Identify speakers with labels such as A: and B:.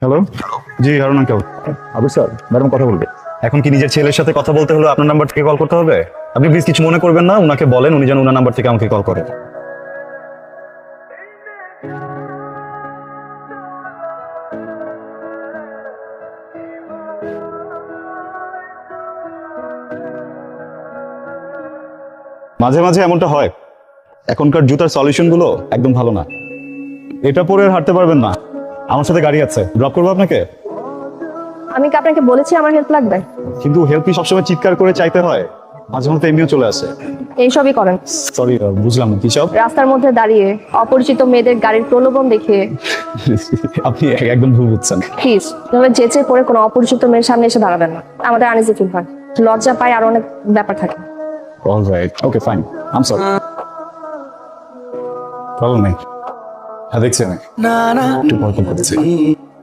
A: Hello, জি Harun uncle.
B: Abu sir, madam কথা বলবে।
A: এখন কি নিজের ছেলের সাথে কথা বলতে হলো আপনার নাম্বার থেকে কল করতে হবে? আপনি প্লিজ কিছু মনে করবেন না, উনাকে বলেন উনি যেন উনার নাম্বার থেকে আমাকে কল করে। মাঝে মাঝে এমনটা হয়, এখনকার জুতার সলিউশন গুলো একদম ভালো না। এটা পরে আর হাঁটতে পারবেন না। আমার সাথে গাড়ি আছে, ড্রপ করবো আপনাকে।
C: আমি কি আপনাকে বলেছি আমার হেল্প লাগবে?
A: কিন্তু হেল্প কি সবসময় চিৎকার করে চাইতে হয়? মাঝে মধ্যে এমনিও চলে আসে।
C: এইসবই করেন।
A: সরি, বুঝলাম না কি সব।
C: রাস্তার মধ্যে দাঁড়িয়ে অপরিচিত মেয়েদের গাড়ির প্রলোভন দেখিয়ে
A: আপনি একদম ভুল বুঝছেন।
C: প্লিজ এভাবে যেচে পড়ে কোনো অপরিচিত মেয়ের সামনে এসে দাঁড়াবেন না। আমাদের আনইজি ফিল হয়, লজ্জা পায়, আর অনেক ব্যাপার থাকে।
A: Alright, okay fine, I am sorry. Problem নেই। হ্যাঁ দেখছেন, একটু পর কল করতেছি।